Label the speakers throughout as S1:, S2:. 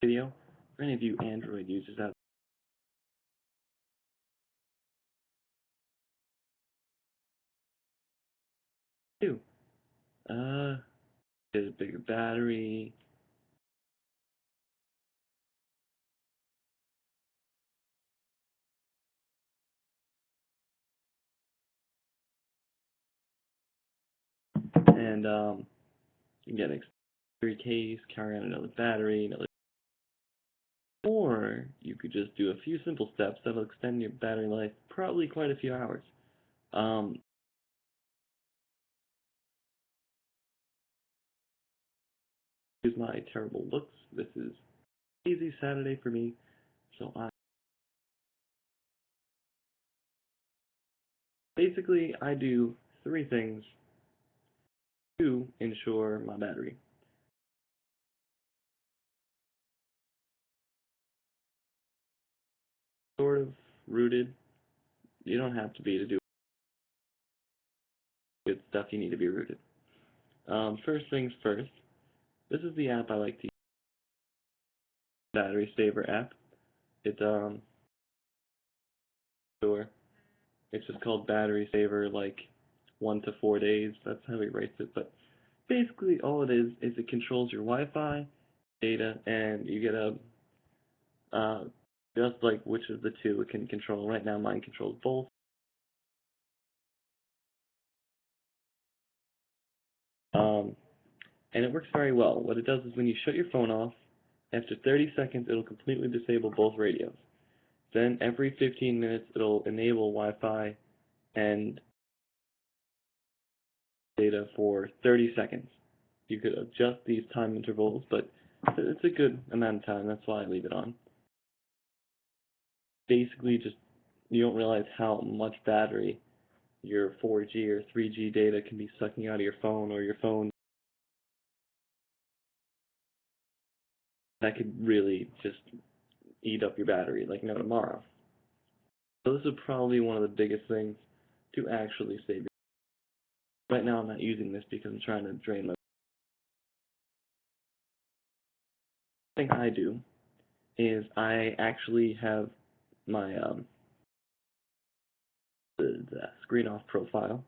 S1: video. For any of you Android users out there, too. Get a bigger battery. And you can get an extended case, carry on another battery, or you could just do a few simple steps that'll extend your battery life probably quite a few hours. Here's my terrible looks. This is easy Saturday for me, so I do 3 things to ensure my battery. Sort of rooted. You don't have to be to do good stuff. You need to be rooted. First things first. This is the app I like to use. Battery Saver app. It's sure. It's just called Battery Saver, like 1 to 4 days. That's how he writes it. But basically, all it is it controls your Wi-Fi, data, and you get just like which of the two it can control. Right now, mine controls both. And it works very well. What it does is when you shut your phone off, after 30 seconds, it'll completely disable both radios. Then every 15 minutes, it'll enable Wi-Fi and data for 30 seconds. You could adjust these time intervals, but it's a good amount of time. That's why I leave it on. Basically, just you don't realize how much battery your 4G or 3G data can be sucking out of your phone, or your phone. That could really just eat up your battery like no tomorrow. So this is probably one of the biggest things to actually save your. Right now I'm not using this because I'm trying to drain my. The thing I do is I actually have my the screen off profile.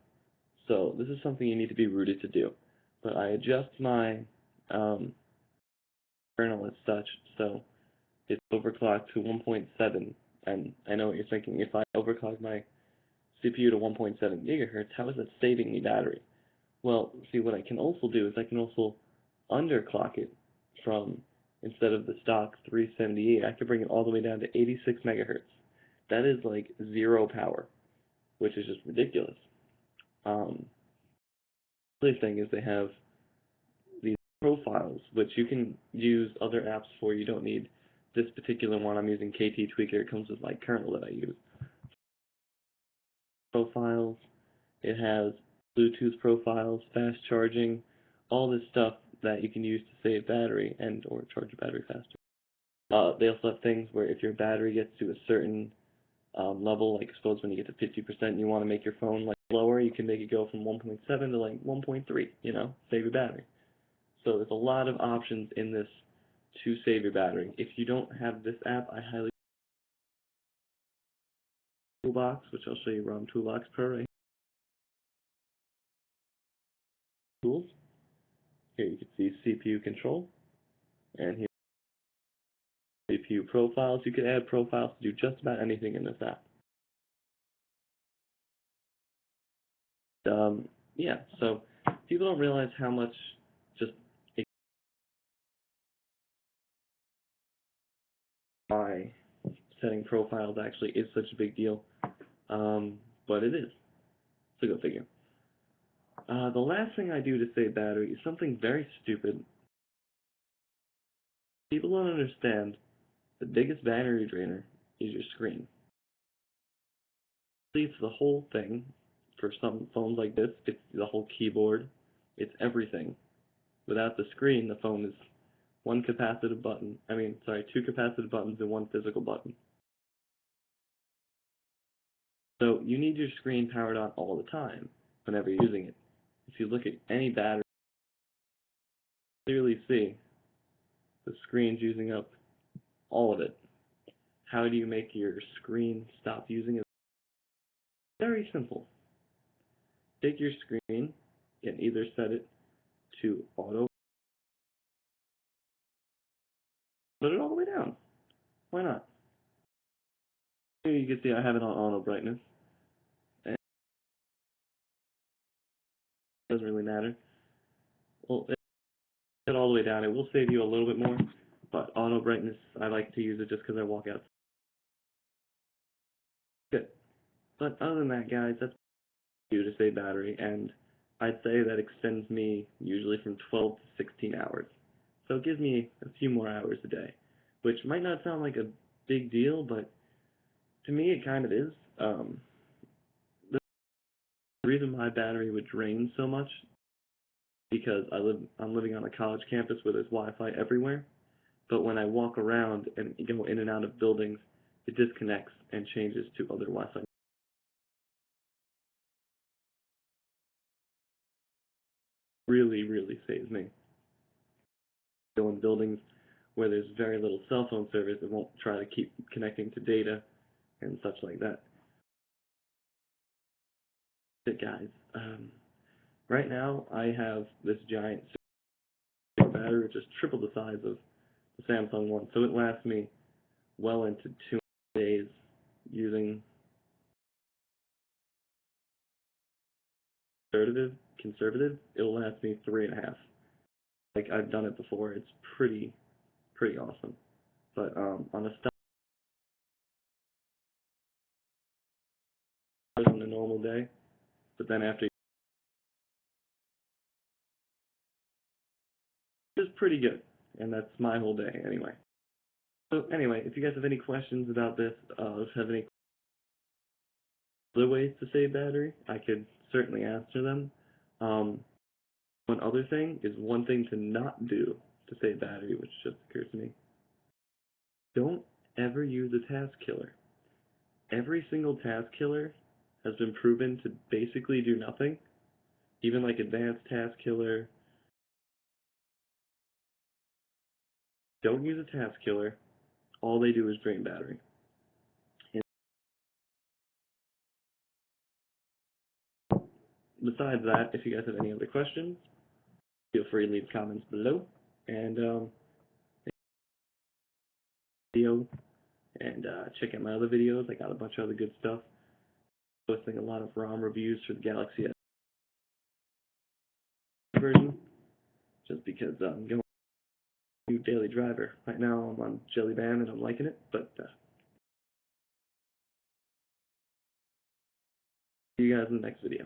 S1: So this is something you need to be rooted to do. But I adjust my kernel as such, so it's overclocked to 1.7. And I know what you're thinking. If I overclock my CPU to 1.7 gigahertz, how is that saving me battery? Well, see, what I can also do is I can also underclock it from, instead of the stock 378, I can bring it all the way down to 86 megahertz. That is like 0 power, which is just ridiculous. The other thing is they have these profiles, which you can use other apps for. You don't need this particular one. I'm using KT Tweaker. It comes with my kernel that I use. Profiles. It has Bluetooth profiles, fast charging, all this stuff that you can use to save battery and or charge your battery faster. They also have things where if your battery gets to a certain level, like suppose when you get to 50% and you want to make your phone like lower, you can make it go from 1.7 to like 1.3, save your battery. So there's a lot of options in this to save your battery. If you don't have this app, I highly TOOLBOX, which I'll show you ROM TOOLBOX Pro right here. Tools. Here you can see CPU control, and here CPU profiles. You can add profiles to do just about anything in this app. Yeah, so people don't realize how much just why setting profiles actually is such a big deal, but it is. So go figure. The last thing I do to save battery is something very stupid. People don't understand the biggest battery drainer is your screen. It's the whole thing. For some phones like this, it's the whole keyboard. It's everything. Without the screen, the phone is two capacitive buttons and one physical button. So you need your screen powered on all the time whenever you're using it. If you look at any battery, you clearly see the screen's using up all of it. How do you make your screen stop using it? Very simple. Take your screen and either set it to auto, put it all the way down. Why not? Here you can see I have it on auto brightness. And it doesn't really matter. Well, it all the way down. It will save you a little bit more, but auto brightness, I like to use it just because I walk out. Good. But other than that, guys, that's what I do to save battery, and I'd say that extends me usually from 12 to 16 hours. So it gives me a few more hours a day, which might not sound like a big deal, but to me it kind of is. The reason my battery would drain so much because I'm living on a college campus where there's Wi-Fi everywhere, but when I walk around and go in and out of buildings, it disconnects and changes to other Wi-Fi. Really, really saves me. Go in buildings where there's very little cell phone service, it won't try to keep connecting to data and such like that. But guys, right now I have this giant battery, which is triple the size of the Samsung one, so it lasts me well into 2 days using conservative. It'll last me 3.5. Like I've done it before. It's pretty awesome. But on a on a normal day, but then after it's pretty good, and that's my whole day anyway. So anyway, if you guys have any questions about this, have any other ways to save battery, I could certainly answer them. One other thing is one thing to not do to save battery, which just occurs to me. Don't ever use a task killer. Every single task killer has been proven to basically do nothing. Even like advanced task killer. Don't use a task killer. All they do is drain battery. And besides that, if you guys have any other questions, feel free to leave comments below. And video and check out my other videos. I got a bunch of other good stuff. Posting a lot of ROM reviews for the Galaxy S version, just because I'm going to daily driver. Right now I'm on Jelly Band and I'm liking it, but see you guys in the next video.